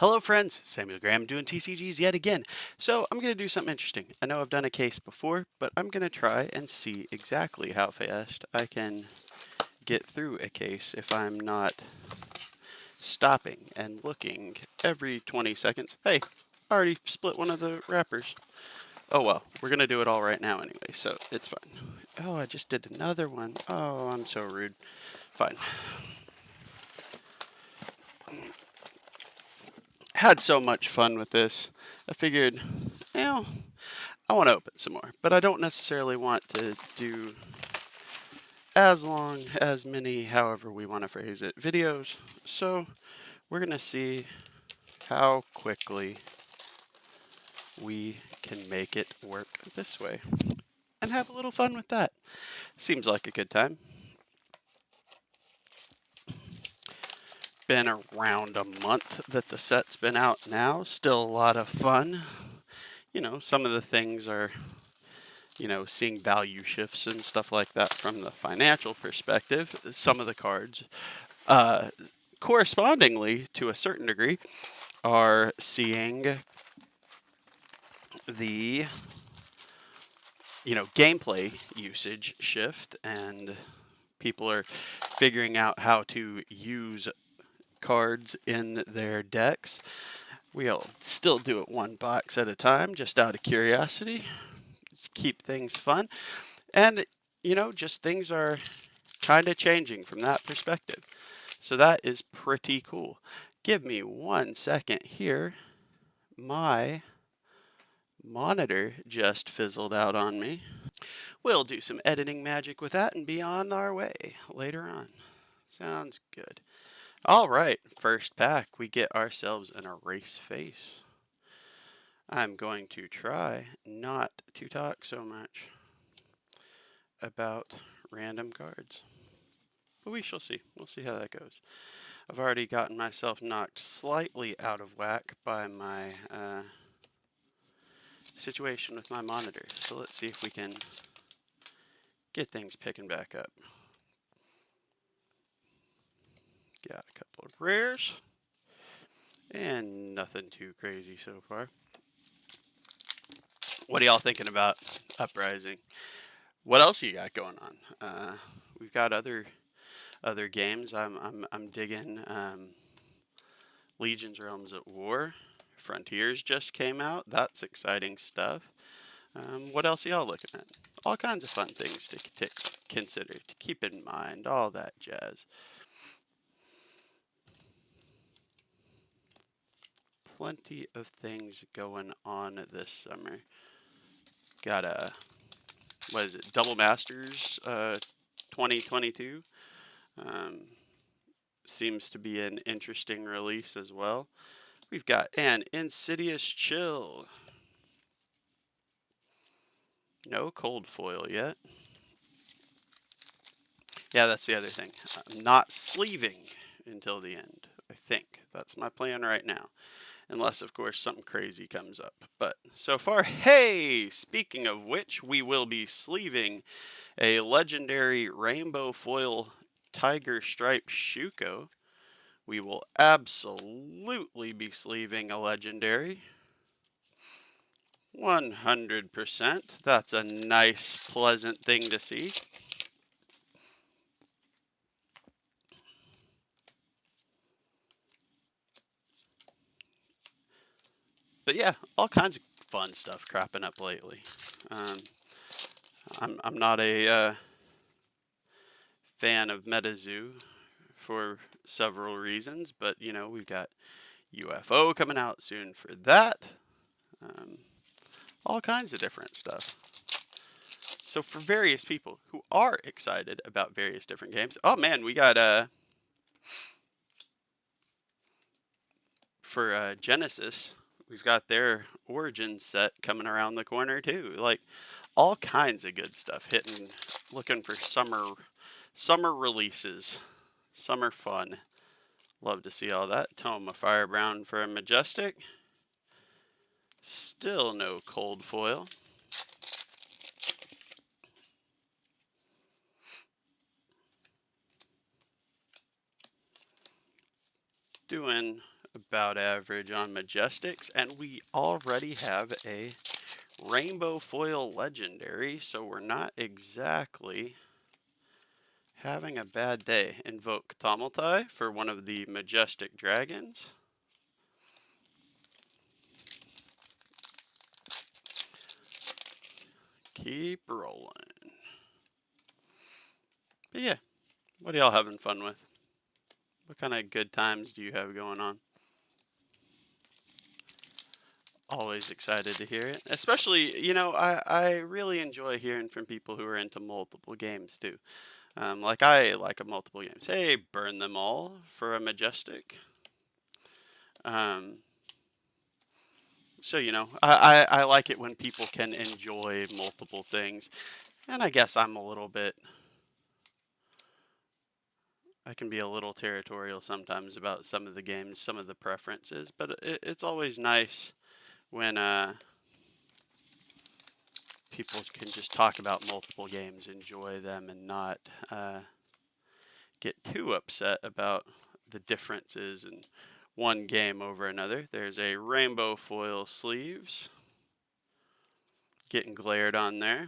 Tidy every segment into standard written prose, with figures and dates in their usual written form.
Hello friends, Samuel Graham doing TCGs yet again. So I'm going to do something interesting. I know I've done a case before, but I'm going to try and see exactly how fast I can get through a case if I'm not stopping and looking every 20 seconds. Hey, I already split one of the wrappers. Oh well, we're going to do it all right now anyway, so it's fine. Oh, I just did another one. Oh, I'm so rude. Fine. Had so much fun with this. I figured, you know, I want to open some more, but I don't necessarily want to do as long, as many, however we want to phrase it, videos. So we're going to see how quickly we can make it work this way and have a little fun with that. Seems like a good time. Been around a month that the set's been out now. Still a lot of fun. You know, some of the things are, seeing value shifts and stuff like that from the financial perspective. Some of the cards, uh, correspondingly, to a certain degree, are seeing the, gameplay usage shift, and people are figuring out how to use cards in their decks. We'll still do it one box at a time, just out of curiosity, keep things fun. And, just things are kind of changing from that perspective. So that is pretty cool. Give me 1 second here. My monitor just fizzled out on me. We'll do some editing magic with that and be on our way later on. Sounds good. All right, first pack, we get ourselves an erase face. I'm going to try not to talk so much about random cards, but we shall see. We'll see how that goes. I've already gotten myself knocked slightly out of whack by my situation with my monitor, so let's see if we can get things picking back up. Got a couple of rares, and nothing too crazy so far. What are y'all thinking about Uprising? What else you got going on? We've got other games. I'm digging Legion's Realms at War. Frontiers just came out. That's exciting stuff. What else are y'all looking at? All kinds of fun things to consider, to keep in mind, all that jazz. Plenty of things going on this summer. Got a, what is it, Double Masters 2022. Seems to be an interesting release as well. We've got an Insidious Chill. No cold foil yet. Yeah, that's the other thing. I'm not sleeving until the end. I think that's my plan right now. Unless, of course, something crazy comes up. But so far, hey, speaking of which, we will be sleeving a legendary rainbow foil tiger stripe Shuko. We will absolutely be sleeving a legendary. 100%. That's a nice, pleasant thing to see. But yeah, all kinds of fun stuff cropping up lately. I'm not a fan of MetaZoo for several reasons, but we've got UFO coming out soon for that. All kinds of different stuff. So for various people who are excited about various different games, oh man, we got for Genesis, we've got their Origin set coming around the corner too. Like all kinds of good stuff hitting. Looking for summer releases, summer fun. Love to see all that. Tome of Firebrown for a Majestic. Still no cold foil. Doing a about average on Majestics, and we already have a Rainbow Foil Legendary, so we're not exactly having a bad day. Invoke Thaumaltai for one of the Majestic Dragons. Keep rolling. But yeah, what are y'all having fun with? What kind of good times do you have going on? Always excited to hear it. Especially, you know, I really enjoy hearing from people who are into multiple games too. Like I like a multiple games. Hey, burn them all for a Majestic. Um, so, you know, I like it when people can enjoy multiple things. And I guess I'm a little bit, I can be a little territorial sometimes about some of the games, some of the preferences, but it's always nice when people can just talk about multiple games, enjoy them, and not get too upset about the differences in one game over another. There's a rainbow foil sleeves getting glared on there.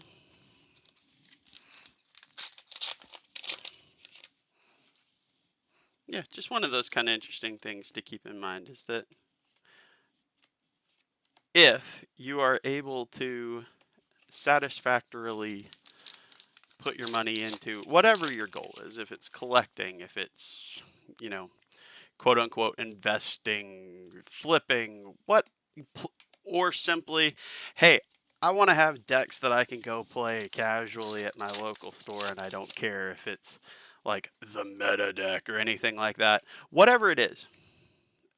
Yeah, just one of those kind of interesting things to keep in mind is that if you are able to satisfactorily put your money into whatever your goal is, if it's collecting, if it's, you know, quote unquote investing, flipping, or simply, hey, I want to have decks that I can go play casually at my local store and I don't care if it's like the meta deck or anything like that. Whatever it is,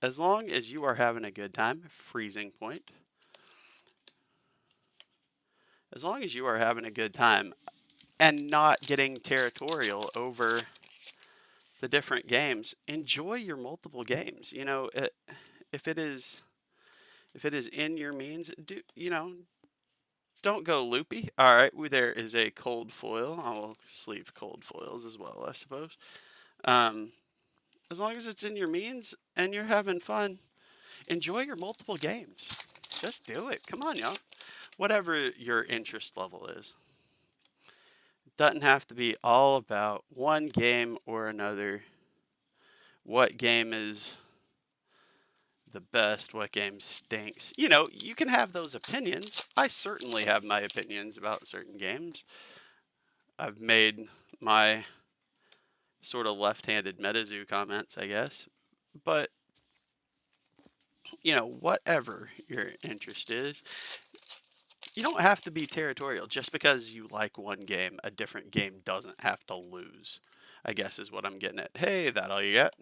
as long as you are having a good time, freezing point, as long as you are having a good time and not getting territorial over the different games, enjoy your multiple games. You know, if it is in your means, don't go loopy. All right, there is a cold foil. I'll sleeve cold foils as well, I suppose. Um, as long as it's in your means and you're having fun, enjoy your multiple games. Just do it. Come on, y'all. Whatever your interest level is. It doesn't have to be all about one game or another. What game is the best, what game stinks. You know, you can have those opinions. I certainly have my opinions about certain games. I've made my sort of left-handed MetaZoo comments, I guess. But, you know, whatever your interest is, you don't have to be territorial. Just because you like one game, a different game doesn't have to lose, I guess is what I'm getting at. Hey, that all you got?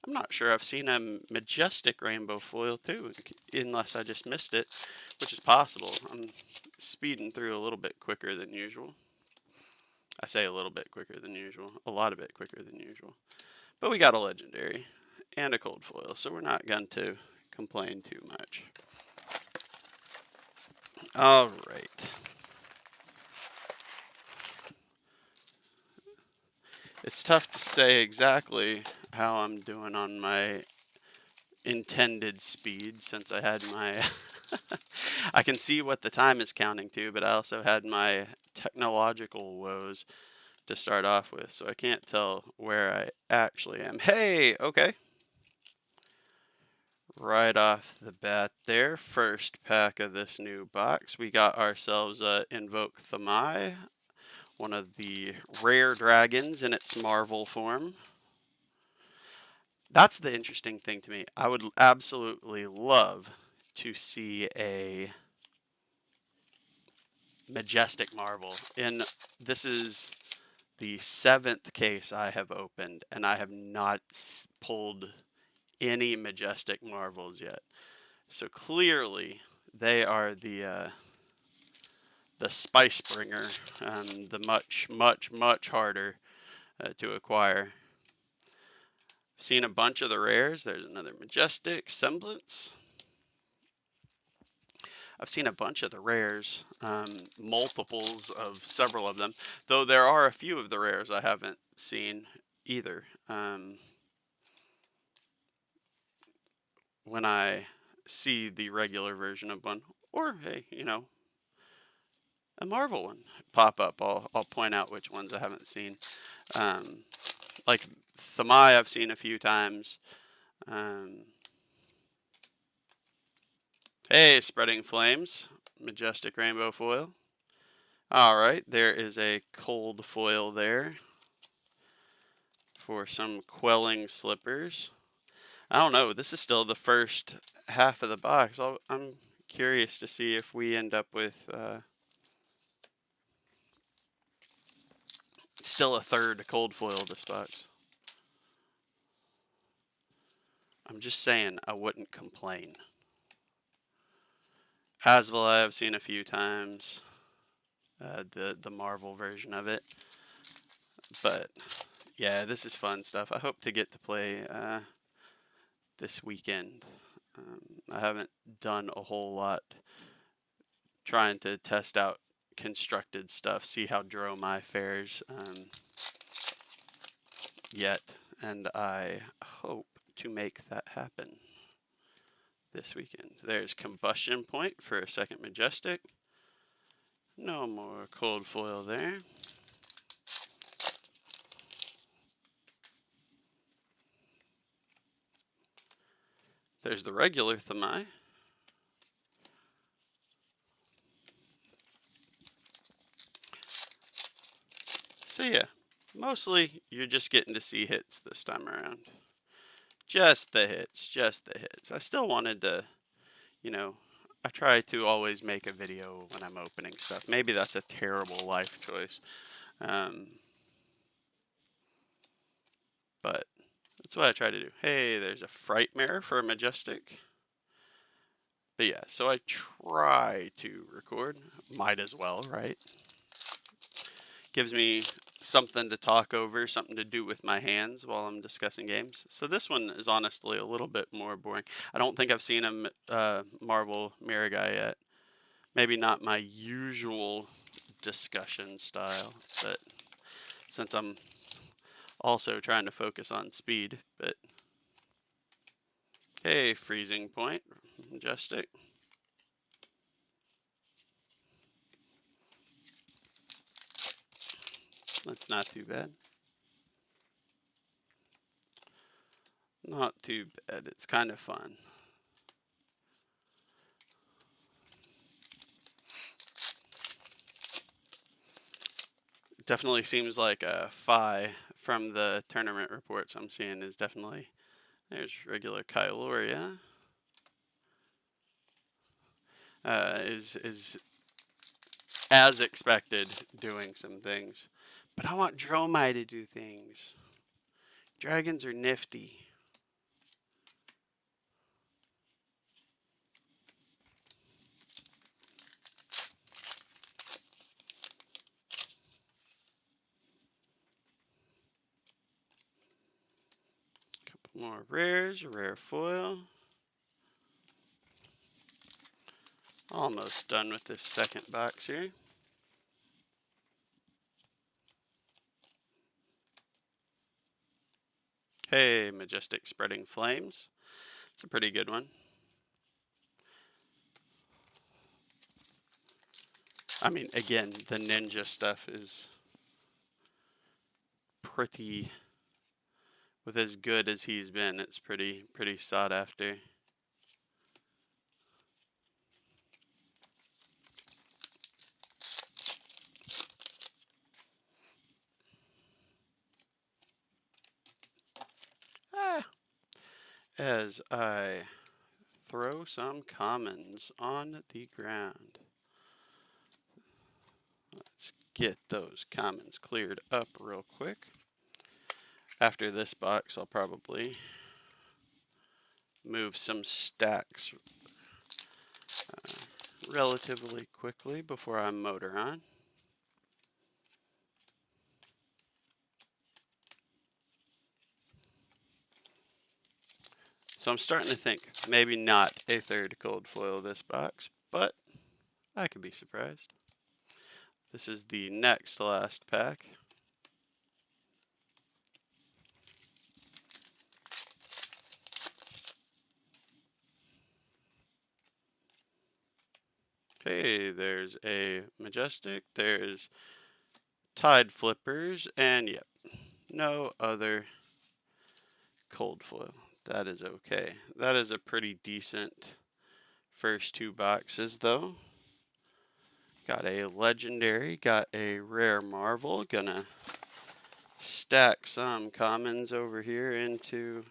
I'm not sure. I've seen a majestic rainbow foil too, unless I just missed it, which is possible. I'm speeding through a little bit quicker than usual. I say a little bit quicker than usual, a lot of bit quicker than usual. But we got a legendary and a cold foil, so we're not going to complain too much. All right. It's tough to say exactly how I'm doing on my intended speed since I had my I can see what the time is counting to, but I also had my technological woes to start off with, so I can't tell where I actually am. Hey, okay. Right off the bat there, first pack of this new box, we got ourselves Invoke Thamai, one of the rare dragons in its Marvel form. That's the interesting thing to me. I would absolutely love to see a majestic Marvel. And this is the 7th case I have opened, and I have not pulled any majestic Marvels yet. So clearly, they are the spice bringer, the much harder to acquire. I've seen a bunch of the rares. There's another majestic semblance. I've seen a bunch of the rares, multiples of several of them, though there are a few of the rares I haven't seen. either. When I see the regular version of one, or hey, a Marvel one pop up, I'll point out which ones I haven't seen. Like Thamai, I've seen a few times. Hey, Spreading Flames, Majestic Rainbow Foil. Alright, there is a cold foil there for some Quelling Slippers. I don't know, this is still the first half of the box. I'm curious to see if we end up with still a third cold foil this box. I'm just saying, I wouldn't complain. Asvel I've seen a few times, the Marvel version of it. But yeah, this is fun stuff. I hope to get to play this weekend. I haven't done a whole lot trying to test out constructed stuff, see how Dromai fares yet, and I hope to make that happen this weekend. There's Combustion Point for a second Majestic. No more cold foil there. There's the regular Thamai. So yeah, mostly you're just getting to see hits this time around. Just the hits, just the hits. I still wanted to, I try to always make a video when I'm opening stuff. Maybe that's a terrible life choice. But that's what I try to do. Hey, there's a Frightmare for a Majestic. But yeah, so I try to record. Might as well, right? Gives me something to talk over, something to do with my hands while I'm discussing games. So this one is honestly a little bit more boring. I don't think I've seen a Marvel Mirror Guy yet. Maybe not my usual discussion style, but since I'm also trying to focus on speed, but hey, Freezing Point, Majestic. That's not too bad. Not too bad. It's kind of fun. Definitely seems like a Phi from the tournament reports I'm seeing is definitely. There's regular Kyloria. Is as expected doing some things. But I want Dromai to do things. Dragons are nifty. Couple more rares, rare foil. Almost done with this second box here. Hey, Majestic Spreading Flames. It's a pretty good one. I mean, again, the ninja stuff is pretty, with as good as he's been, it's pretty sought after. As I throw some commons on the ground. Let's get those commons cleared up real quick. After this box, I'll probably move some stacks relatively quickly before I motor on. So I'm starting to think maybe not a third cold foil this box, but I could be surprised. This is the next to last pack. Hey, there's a Majestic, there's Tide Flippers, and yep, no other cold foil. That is okay. That is a pretty decent first two boxes, though. Got a legendary, got a rare marvel. Gonna stack some commons over here into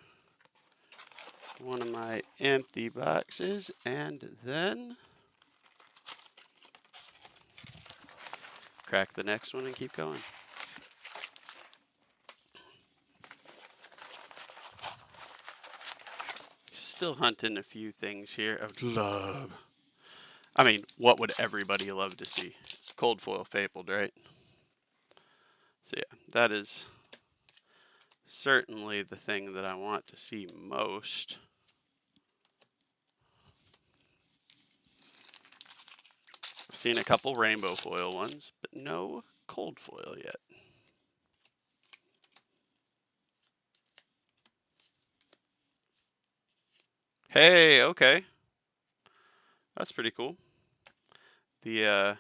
one of my empty boxes, and then crack the next one and keep going. Still hunting a few things here. I would love. I mean, what would everybody love to see? Cold foil fabled, right? So yeah, that is certainly the thing that I want to see most. I've seen a couple rainbow foil ones, but no cold foil yet. Hey, okay. That's pretty cool. The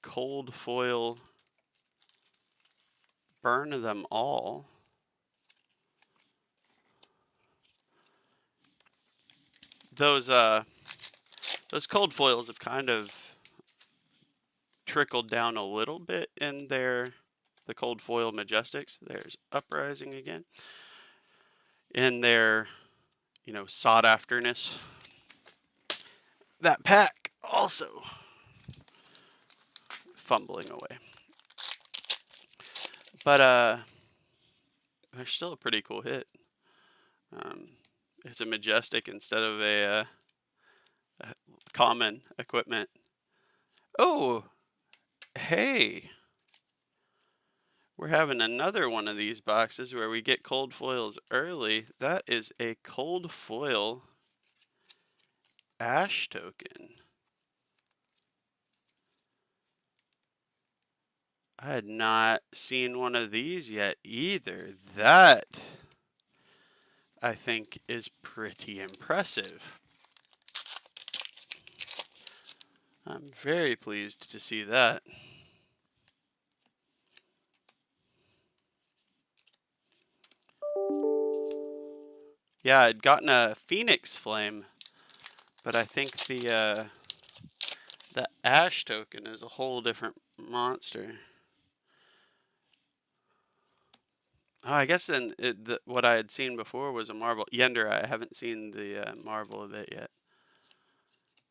cold foil burn them all. Those cold foils have kind of trickled down a little bit in the cold foil Majestics. There's Uprising again. In their, sought afterness. That pack also fumbling away. But they're still a pretty cool hit. It's a Majestic instead of a common equipment. Oh, hey. We're having another one of these boxes where we get cold foils early. That is a cold foil Ash token. I had not seen one of these yet either. That, I think, is pretty impressive. I'm very pleased to see that. Yeah, I'd gotten a Phoenix Flame, but I think the Ash token is a whole different monster. Oh, I guess then what I had seen before was a Marvel. Yender, I haven't seen the Marvel of it yet.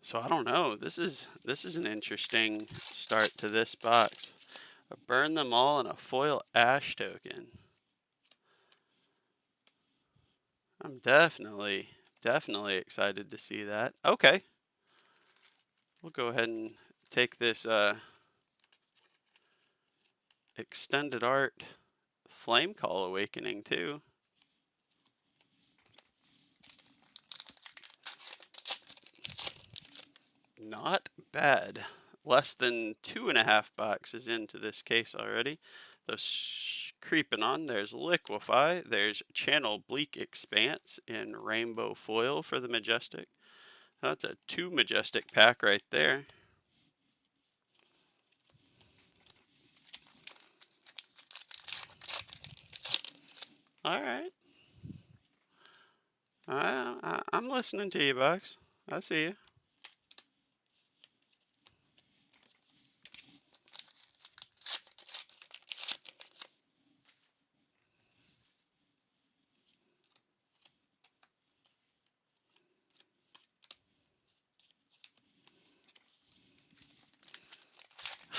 So I don't know. This is an interesting start to this box. Burn them all in a foil Ash token. I'm definitely excited to see that. Okay. We'll go ahead and take this extended art Flame Call Awakening too. Not bad. Less than 2.5 boxes into this case already. Those creeping on. There's Liquefy. There's Channel Bleak Expanse in rainbow foil for the Majestic. That's a 2 Majestic pack right there. All right. I'm listening to you, Bucks. I see you.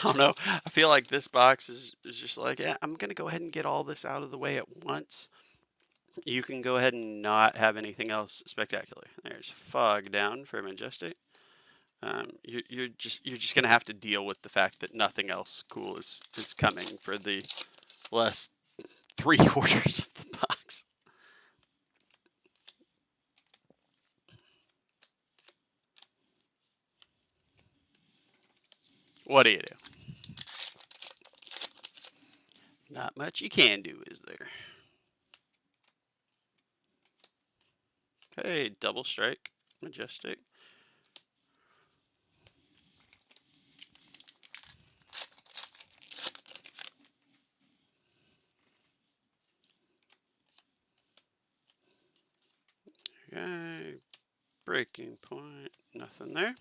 I don't know. I feel like this box is just like, yeah, I'm going to go ahead and get all this out of the way at once. You can go ahead and not have anything else spectacular. There's Fog Down for Majestic. You're just going to have to deal with the fact that nothing else cool is coming for the last 3/4 of the box. What do you do? Not much you can do, is there? Hey, Double Strike, Majestic. Breaking Point, nothing there.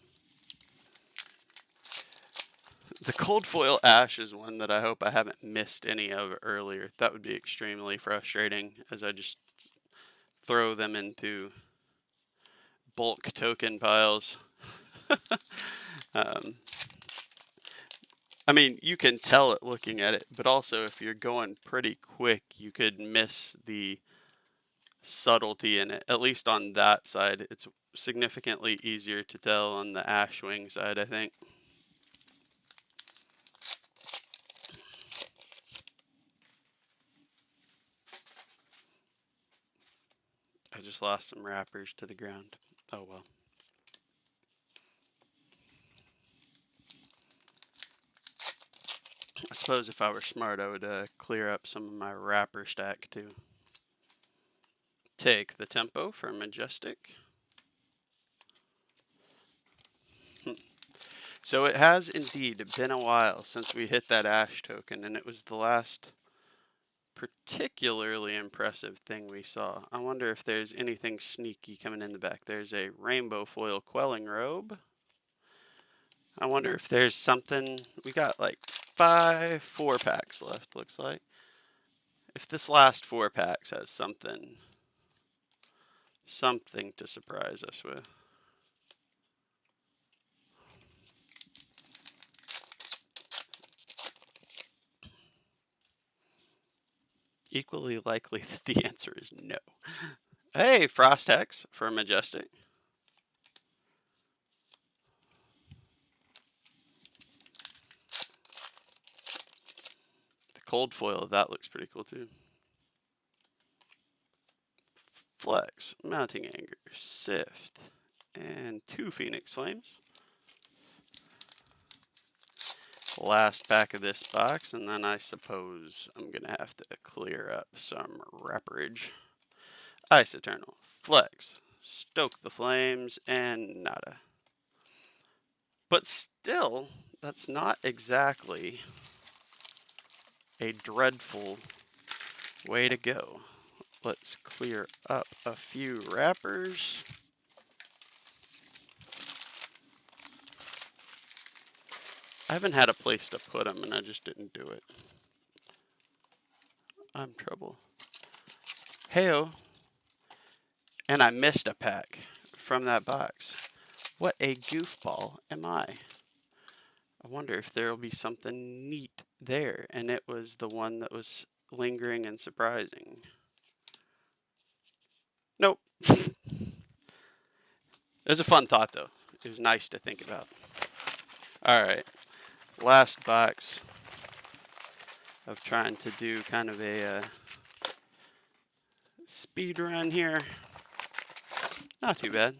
The cold foil ash is one that I hope I haven't missed any of earlier. That would be extremely frustrating, as I just throw them into bulk token piles. I mean, you can tell it looking at it, but also if you're going pretty quick, you could miss the subtlety in it. At least on that side, it's significantly easier to tell on the Ashwing side, I think. I just lost some wrappers to the ground. Oh well. I suppose if I were smart, I would clear up some of my wrapper stack too. Take the tempo for Majestic. So it has indeed been a while since we hit that Ash token, and it was the last particularly impressive thing we saw. I wonder if there's anything sneaky coming in the back. There's a rainbow foil quelling robe. I wonder if there's something. We got like 4 packs left, looks like. If this last 4 packs has something to surprise us with. Equally likely that the answer is no. Hey, Frost Hex for Majestic. The cold foil, that looks pretty cool too. Flex, Mounting Anger, Sift, and 2 Phoenix Flames. Last pack of this box, and then I suppose I'm going to have to clear up some wrapperage. Ice Eternal, Flex, Stoke the Flames, and nada. But still, that's not exactly a dreadful way to go. Let's clear up a few wrappers. I haven't had a place to put them, and I just didn't do it. I'm trouble. Heyo. And I missed a pack from that box. What a goofball am I? I wonder if there will be something neat there. And it was the one that was lingering and surprising. Nope. It was a fun thought, though. It was nice to think about. Alright. Last box of trying to do kind of a speed run here. Not too bad.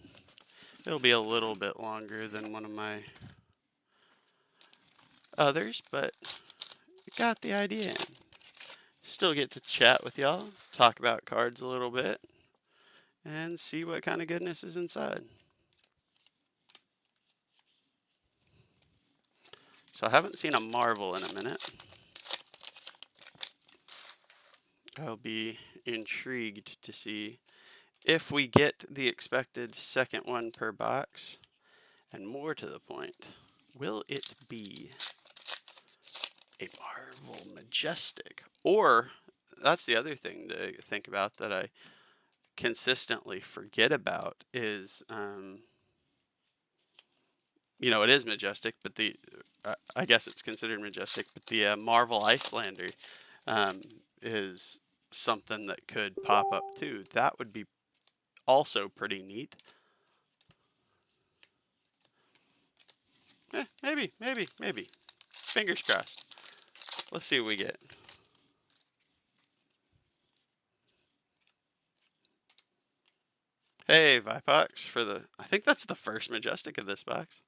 It'll be a little bit longer than one of my others, but we got the idea in. Still get to chat with y'all, talk about cards a little bit, and see what kind of goodness is inside. So I haven't seen a Marvel in a minute. I'll be intrigued to see if we get the expected second one per box. And more to the point, will it be a Marvel Majestic? Or, that's the other thing to think about that I consistently forget about is, you know, it is Majestic, but I guess it's considered Majestic, but the Marvel Icelander is something that could pop up too. That would be also pretty neat. Maybe. Fingers crossed. Let's see what we get. Hey, Vipox for the... I think that's the first Majestic of this box.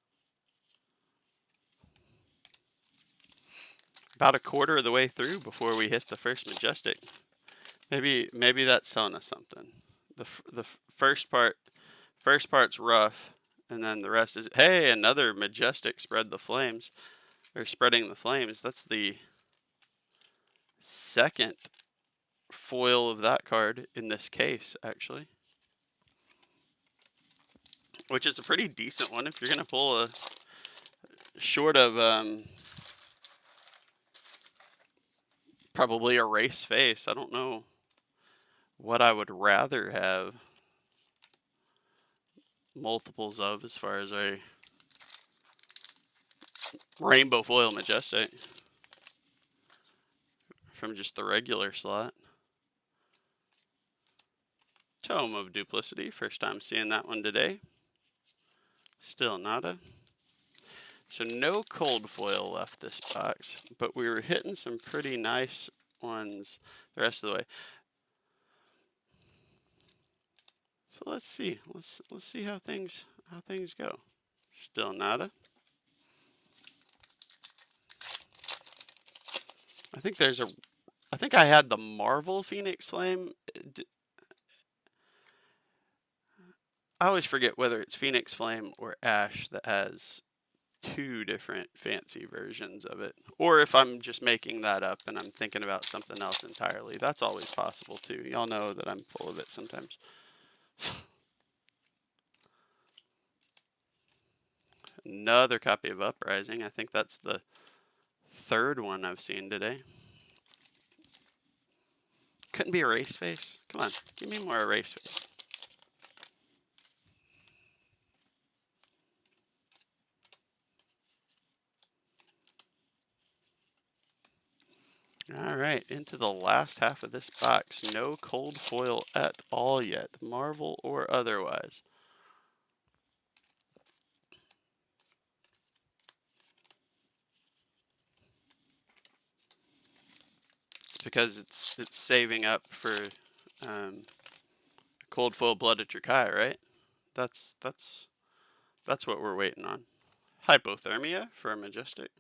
About a quarter of the way through before we hit the first Majestic. Maybe that's telling us something. The first part's rough, and then the rest is... Hey, another Majestic spreading the flames. That's the second foil of that card in this case, actually. which is a pretty decent one if you're going to pull a short of probably a race face. I don't know what I would rather have multiples of as far as a rainbow foil majestic from just the regular slot. Tome of Duplicity, first time seeing that one today. Still nada. So no cold foil left this box, but we were hitting some pretty nice ones the rest of the way. So let's see. Let's see how things go. Still nada. I think I had the Marvel Phoenix Flame. I always forget whether it's Phoenix Flame or Ash that has two different fancy versions of it. Or if I'm just making that up and I'm thinking about something else entirely. That's always possible too. Y'all know that I'm full of it sometimes. Another copy of Uprising. I think that's the third one I've seen today. Couldn't be a race face. Come on, give me more erase face. All right, into the last half of this box. No cold foil at all yet, Marvel or otherwise. It's because it's saving up for cold foil Blood TCG, right? That's what we're waiting on. Hypothermia for a majestic.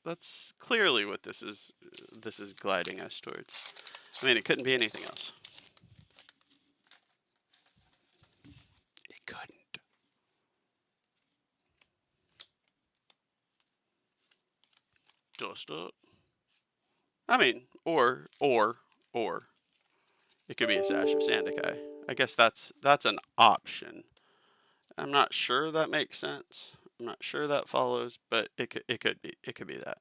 That's clearly what this is gliding us towards. I mean, it couldn't be anything else. It couldn't. Dust up. I mean, or it could be a Sash of Sandakai. I guess that's an option. I'm not sure that makes sense. I'm not sure that follows, but it could be that.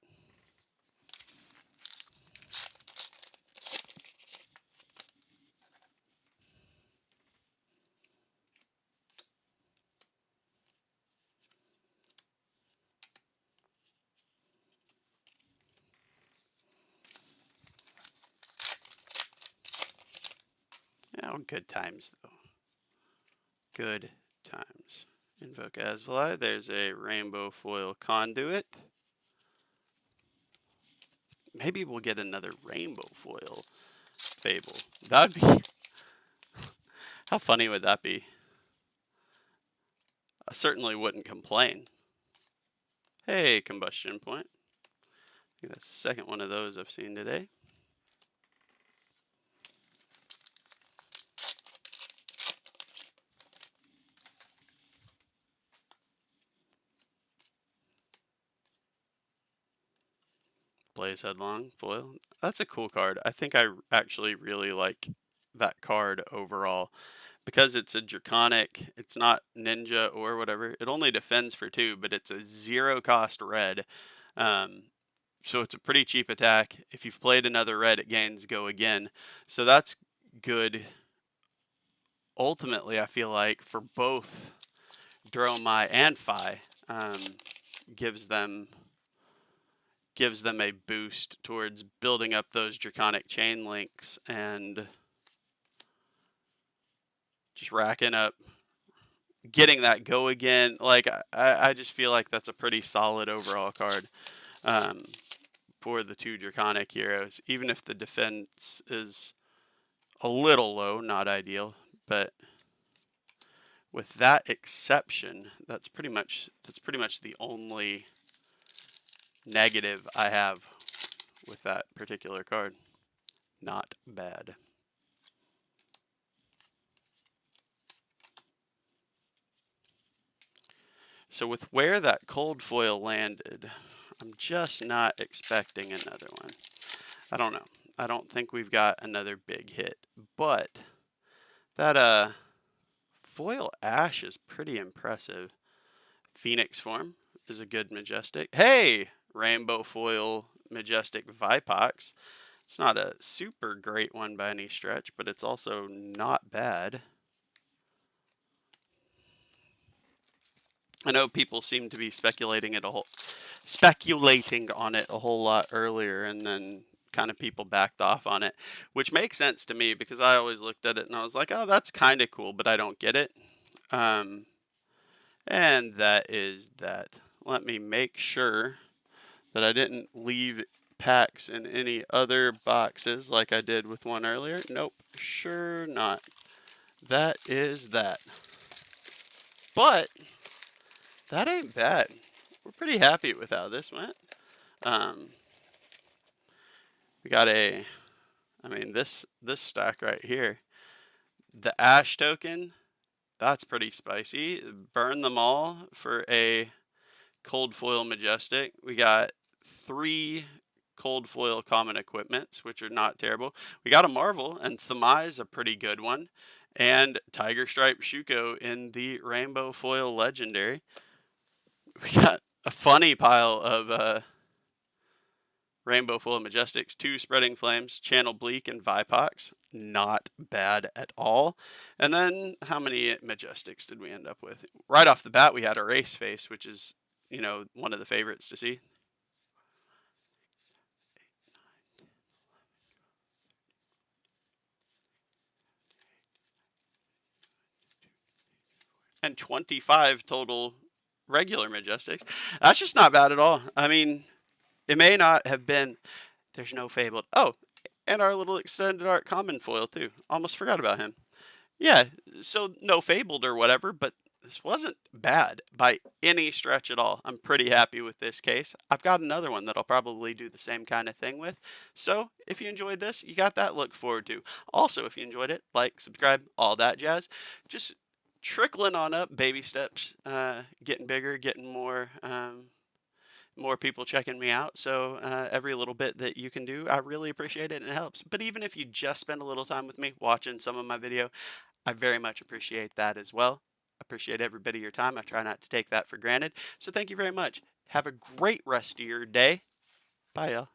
Yeah, well, good times though. Good times. Invoke Asvali. There's a rainbow foil conduit. Maybe we'll get another rainbow foil Fable. That'd be... How funny would that be? I certainly wouldn't complain. Hey, Combustion Point. I think that's the second one of those I've seen today. Blaze Headlong foil. That's a cool card. I think I actually really like that card overall. Because it's a Draconic, it's not Ninja or whatever. It only defends for 2, but it's a 0 cost red. So it's a pretty cheap attack. If you've played another red, it gains Go Again. So that's good. Ultimately, I feel like for both Dromai and Phi, gives them a boost towards building up those Draconic chain links and just racking up, getting that Go Again. Like I just feel like that's a pretty solid overall card for the 2 Draconic heroes, even if the defense is a little low, not ideal, but with that exception, that's pretty much the only negative I have with that particular card. Not bad. So with where that cold foil landed, I'm just not expecting another one. I don't know. I don't think we've got another big hit, but That foil ash is pretty impressive. Phoenix form is a good majestic. Hey, rainbow foil majestic Vipox. It's not a super great one by any stretch, but it's also not bad. I know people seem to be speculating on it a whole lot earlier, and then kind of people backed off on it, which makes sense to me because I always looked at it and I was like, oh, that's kind of cool, but I don't get it. Um, and that is that. Let me make sure that I didn't leave packs in any other boxes like I did with one earlier. Nope, sure not. That is that. But that ain't bad. We're pretty happy with how this went. Um, we got this stack right here. The Ash token, that's pretty spicy. Burn them all for a cold foil majestic. We got 3 cold foil common equipments, which are not terrible. We got a Marvel, and Thamai is a pretty good one. And Tiger Stripe Shuko in the Rainbow Foil Legendary. We got a funny pile of Rainbow Foil Majestics, 2 Spreading Flames, Channel Bleak, and Vipox. Not bad at all. And then how many Majestics did we end up with? Right off the bat, we had a Race Face, which is, one of the favorites to see. And 25 total regular Majestics. That's just not bad at all. I mean, it may not have been. There's no Fabled. Oh, and our little extended art common foil, too. Almost forgot about him. Yeah, so no Fabled or whatever, but this wasn't bad by any stretch at all. I'm pretty happy with this case. I've got another one that I'll probably do the same kind of thing with. So if you enjoyed this, you got that to look forward to. Also, if you enjoyed it, like, subscribe, all that jazz. Just trickling on up, baby steps, getting bigger, getting more people checking me out. So every little bit that you can do, I really appreciate it and it helps. But even if you just spend a little time with me watching some of my video, I very much appreciate that as well. Appreciate every bit of your time. I try not to take that for granted. So thank you very much. Have a great rest of your day. Bye, y'all.